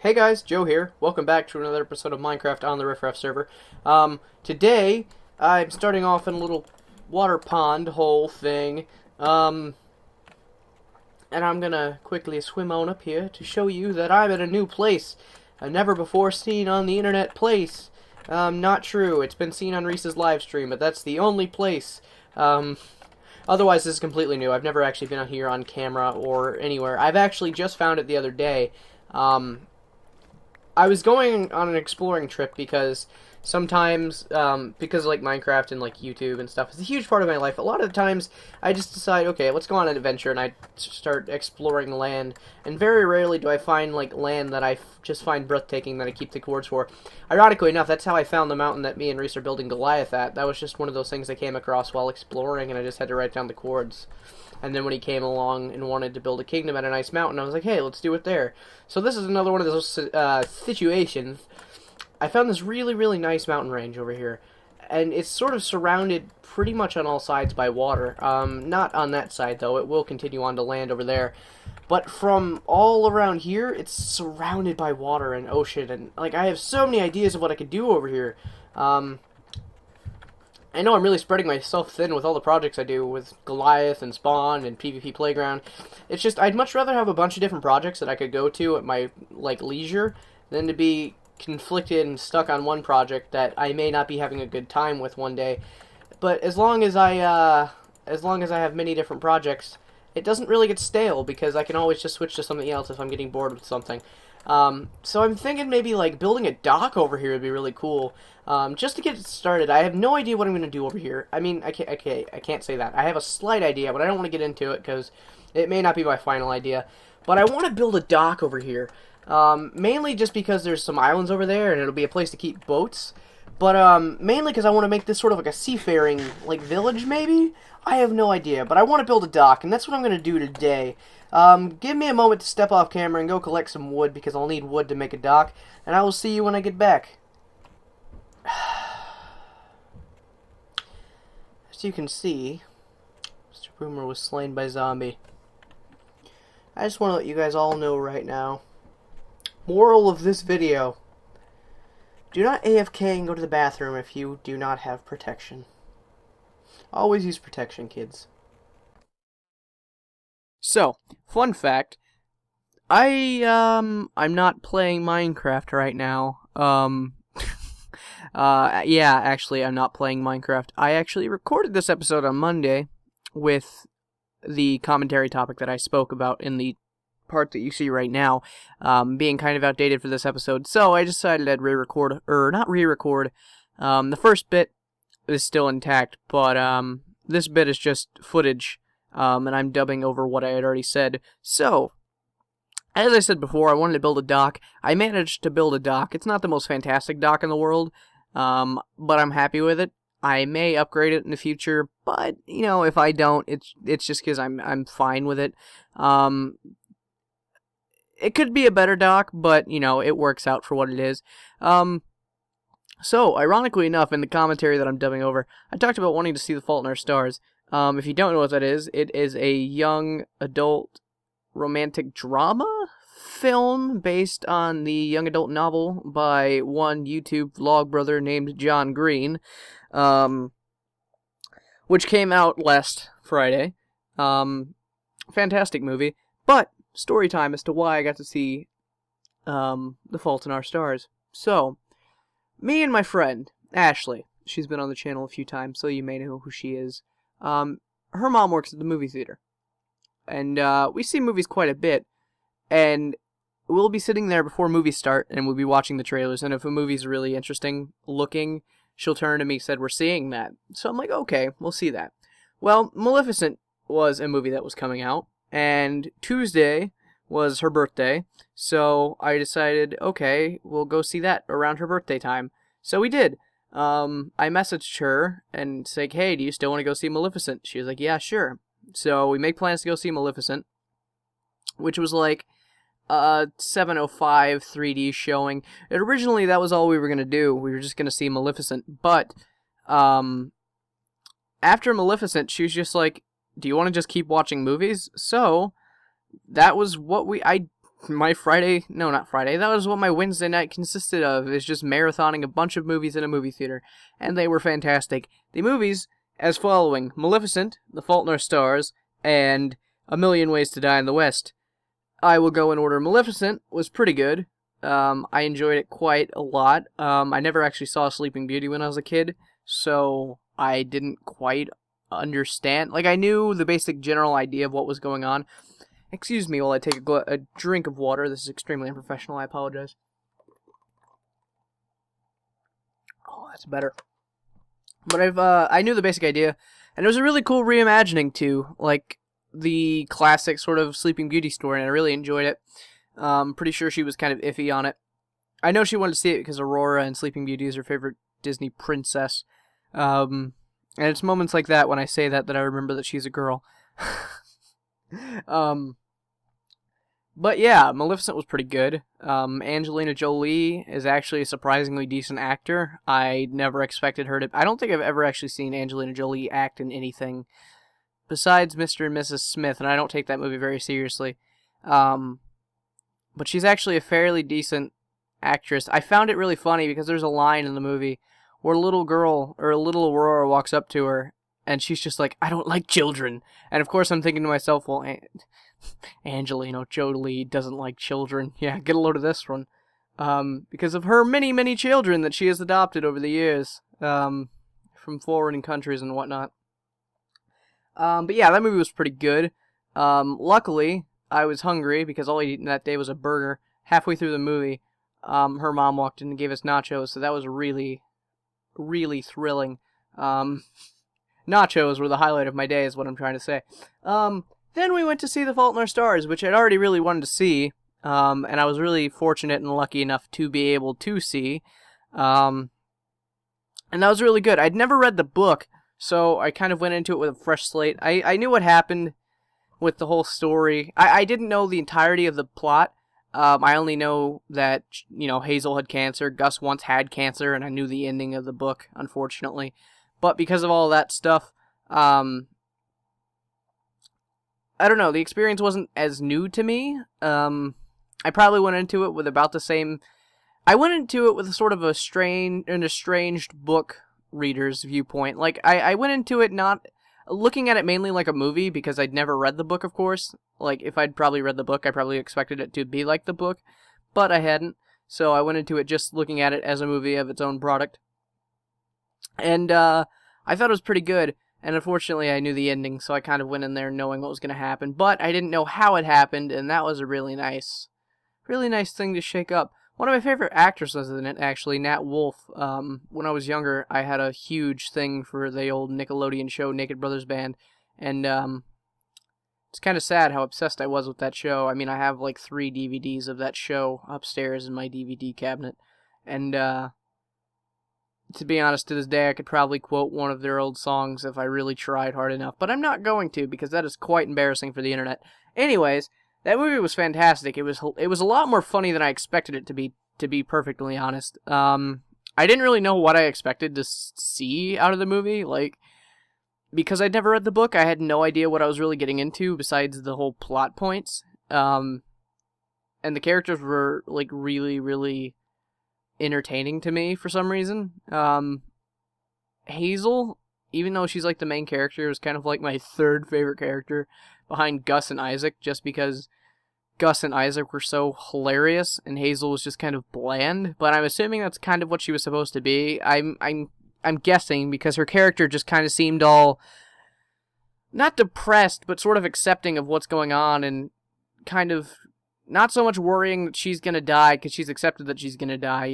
Hey guys, Joe here. Welcome back to another episode of Minecraft on the RiffRaft server. Today, I'm starting off in a little water pond hole thing. And I'm gonna quickly swim on up here to show you that I'm at a new place. A never before seen on the internet place. Not true. It's been seen on Reese's live stream, but that's the only place. Otherwise, this is completely new. I've never actually been out here on camera or anywhere. I've actually just found it the other day. I was going on an exploring trip because sometimes, because like Minecraft and like YouTube and stuff is a huge part of my life, a lot of the times I just decide, okay, let's go on an adventure, and I start exploring land, and very rarely do I find like land that I just find breathtaking that I keep the coords for. Ironically enough, that's how I found the mountain that me and Reese are building Goliath at. That was just one of those things I came across while exploring, and I just had to write down the coords. And then when he came along and wanted to build a kingdom at a nice mountain, I was like, hey, let's do it there. So this is another one of those situations. I found this really, really nice mountain range over here. And it's sort of surrounded pretty much on all sides by water. Not on that side, though. It will continue on to land over there. But from all around here, it's surrounded by water and ocean. And, like, I have so many ideas of what I could do over here. I know I'm really spreading myself thin with all the projects I do with Goliath and Spawn and PvP Playground. It's just, I'd much rather have a bunch of different projects that I could go to at my, like, leisure than to be conflicted and stuck on one project that I may not be having a good time with one day. But as long as I have many different projects, it doesn't really get stale because I can always just switch to something else if I'm getting bored with something. So I'm thinking maybe like building a dock over here would be really cool. Just to get it started, I have no idea what I'm going to do over here. I mean, I can't say that. I have a slight idea, but I don't want to get into it because it may not be my final idea. But I want to build a dock over here. Mainly just because there's some islands over there and it'll be a place to keep boats. But mainly because I want to make this sort of like a seafaring like village maybe? I have no idea, but I want to build a dock, and that's what I'm going to do today. Give me a moment to step off camera and go collect some wood, because I'll need wood to make a dock, and I will see you when I get back. As you can see, Mr. Boomer was slain by zombie. I just want to let you guys all know right now. Moral of this video: do not AFK and go to the bathroom if you do not have protection. Always use protection, kids. So, fun fact, I'm not playing Minecraft right now. Yeah, actually, I'm not playing Minecraft. I actually recorded this episode on Monday with the commentary topic that I spoke about in the part that you see right now, being kind of outdated for this episode. So I decided I'd re-record, or not re-record. The first bit is still intact, but this bit is just footage. And I'm dubbing over what I had already said. So, as I said before, I wanted to build a dock. I managed to build a dock. It's not the most fantastic dock in the world, but I'm happy with it. I may upgrade it in the future, but you know, if I don't, it's just because I'm fine with it. It could be a better dock, but you know, it works out for what it is. So, ironically enough, in the commentary that I'm dubbing over, I talked about wanting to see The Fault in Our Stars. If you don't know what that is, it is a young adult romantic drama film based on the young adult novel by one YouTube vlog brother named John Green, which came out last Friday. Fantastic movie, but story time as to why I got to see The Fault in Our Stars. So, me and my friend, Ashley, she's been on the channel a few times, so you may know who she is. Her mom works at the movie theater, and we see movies quite a bit, and we'll be sitting there before movies start, and we'll be watching the trailers, and if a movie's really interesting looking, she'll turn to me and said, we're seeing that. So I'm like, okay, we'll see that. Well, Maleficent was a movie that was coming out, and Tuesday was her birthday, so I decided, okay, we'll go see that around her birthday time. So we did. I messaged her and said, hey, do you still want to go see Maleficent? She was like, yeah, sure. So we make plans to go see Maleficent, which was like 7:05 3D showing. Originally, that was all we were going to do. We were just going to see Maleficent. But after Maleficent, she was just like, do you want to just keep watching movies? So that was what I my Friday, no, not Friday, that was what my Wednesday night consisted of, is just marathoning a bunch of movies in a movie theater, and they were fantastic. The movies, as following: Maleficent, The Fault in Our Stars, and A Million Ways to Die in the West. I will go in order. Maleficent was pretty good. I enjoyed it quite a lot. I never actually saw Sleeping Beauty when I was a kid, so I didn't quite understand. Like, I knew the basic general idea of what was going on. Excuse me while I take a drink of water. This is extremely unprofessional. I apologize. Oh, that's better. But I knew the basic idea, and it was a really cool reimagining too, like the classic sort of Sleeping Beauty story, and I really enjoyed it. Pretty sure she was kind of iffy on it. I know she wanted to see it because Aurora and Sleeping Beauty is her favorite Disney princess. And it's moments like that when I say that I remember that she's a girl. But yeah, Maleficent was pretty good. Angelina Jolie is actually a surprisingly decent actor. I never expected her to... I don't think I've ever actually seen Angelina Jolie act in anything besides Mr. and Mrs. Smith, and I don't take that movie very seriously. But she's actually a fairly decent actress. I found it really funny because there's a line in the movie where a little girl, or a little Aurora, walks up to her, and she's just like, "I don't like children." And of course I'm thinking to myself, well, Angelina Jolie doesn't like children. Yeah, get a load of this one. Because of her many, many children that she has adopted over the years, from foreign countries and whatnot. But yeah, that movie was pretty good. Luckily, I was hungry because all I ate that day was a burger. Halfway through the movie, her mom walked in and gave us nachos, so that was really, really thrilling. Nachos were the highlight of my day, is what I'm trying to say. Then we went to see The Fault in Our Stars, which I'd already really wanted to see, and I was really fortunate and lucky enough to be able to see. And that was really good. I'd never read the book, so I kind of went into it with a fresh slate. I knew what happened with the whole story. I didn't know the entirety of the plot. I only know that, Hazel had cancer, Gus once had cancer, and I knew the ending of the book, unfortunately. But because of all that stuff, I don't know, the experience wasn't as new to me. I probably went into it with about the same... I went into it with sort of an estranged book reader's viewpoint. Like, I went into it not looking at it mainly like a movie, because I'd never read the book, of course. Like, if I'd probably read the book, I probably expected it to be like the book, but I hadn't. So I went into it just looking at it as a movie of its own product. And I thought it was pretty good. And unfortunately, I knew the ending, so I kind of went in there knowing what was going to happen. But I didn't know how it happened, and that was a really nice thing to shake up. One of my favorite actresses in it, actually, Nat Wolff. When I was younger, I had a huge thing for the old Nickelodeon show, Naked Brothers Band. And it's kind of sad how obsessed I was with that show. I mean, I have like 3 DVDs of that show upstairs in my DVD cabinet. And to be honest, to this day, I could probably quote one of their old songs if I really tried hard enough. But I'm not going to, because that is quite embarrassing for the internet. Anyways, that movie was fantastic. It was a lot more funny than I expected it to be perfectly honest. I didn't really know what I expected to see out of the movie. Like, because I'd never read the book, I had no idea what I was really getting into besides the whole plot points. And the characters were, like, really, really entertaining to me for some reason. Hazel, even though she's like the main character, was kind of like my third favorite character behind Gus and Isaac, just because Gus and Isaac were so hilarious and Hazel was just kind of bland. But I'm assuming that's kind of what she was supposed to be. I'm guessing, because her character just kind of seemed all not depressed, but sort of accepting of what's going on, and kind of not so much worrying that she's gonna die, because she's accepted that she's gonna die,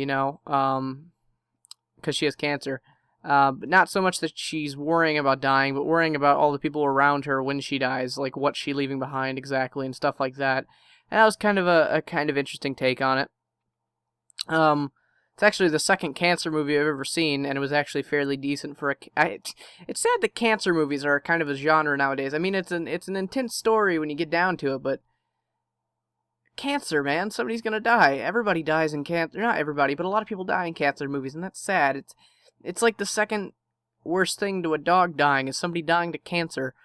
because she has cancer. But not so much that she's worrying about dying, but worrying about all the people around her when she dies, like what's she leaving behind exactly, and stuff like that. And that was kind of a kind of interesting take on it. It's actually the second cancer movie I've ever seen, and it was actually fairly decent for it's sad that cancer movies are kind of a genre nowadays. I mean, it's an intense story when you get down to it, but cancer, man, somebody's gonna die. Everybody dies in cancer. Not everybody, but a lot of people die in cancer movies, and that's sad. It's like the second worst thing to a dog dying is somebody dying to cancer.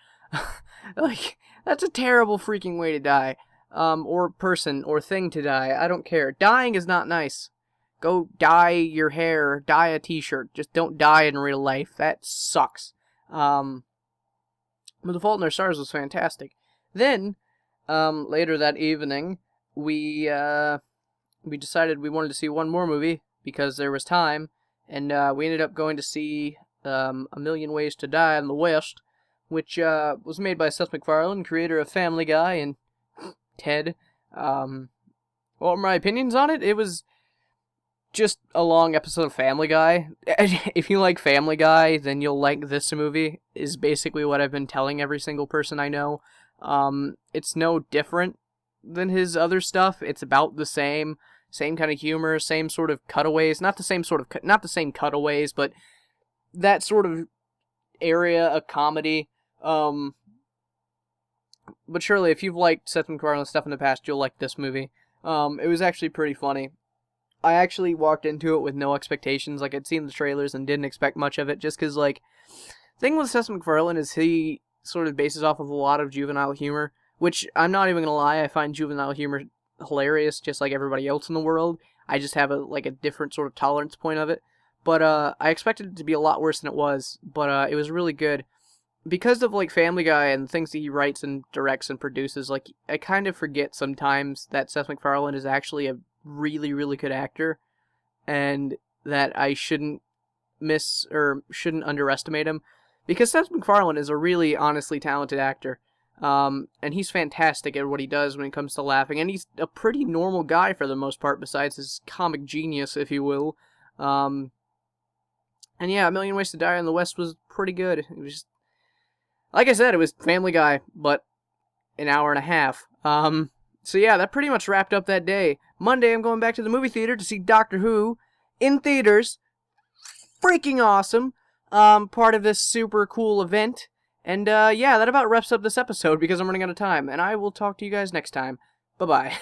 Like, that's a terrible freaking way to die. or person, or thing to die. I don't care. Dying is not nice. Go dye your hair, dye a t-shirt. Just don't die in real life. That sucks. But The Fault in Our Stars was fantastic. Then, later that evening, we decided we wanted to see one more movie, because there was time, and we ended up going to see A Million Ways to Die in the West, which was made by Seth MacFarlane, creator of Family Guy and Ted. What were my opinions on it? It was just a long episode of Family Guy. If you like Family Guy, then you'll like this movie, is basically what I've been telling every single person I know. It's no different than his other stuff. It's about the same kind of humor, same sort of cutaways. Not the same cutaways, but that sort of area of comedy. But surely, if you've liked Seth MacFarlane stuff in the past, you'll like this movie. It was actually pretty funny. I actually walked into it with no expectations. Like, I'd seen the trailers and didn't expect much of it, just because, like, the thing with Seth MacFarlane is he sort of bases off of a lot of juvenile humor, which, I'm not even gonna lie, I find juvenile humor hilarious, just like everybody else in the world. I just have a different sort of tolerance point of it. But I expected it to be a lot worse than it was, but it was really good. Because of, like, Family Guy and things that he writes and directs and produces, like, I kind of forget sometimes that Seth MacFarlane is actually a really, really good actor, and that I shouldn't underestimate him, because Seth MacFarlane is a really honestly talented actor. And he's fantastic at what he does when it comes to laughing, and he's a pretty normal guy for the most part, besides his comic genius, if you will. And yeah, A Million Ways to Die in the West was pretty good. It was just, like I said, it was Family Guy, but an hour and a half. So yeah, that pretty much wrapped up that day. Monday, I'm going back to the movie theater to see Doctor Who in theaters. Freaking awesome. Part of this super cool event. And yeah, that about wraps up this episode because I'm running out of time. And I will talk to you guys next time. Bye-bye.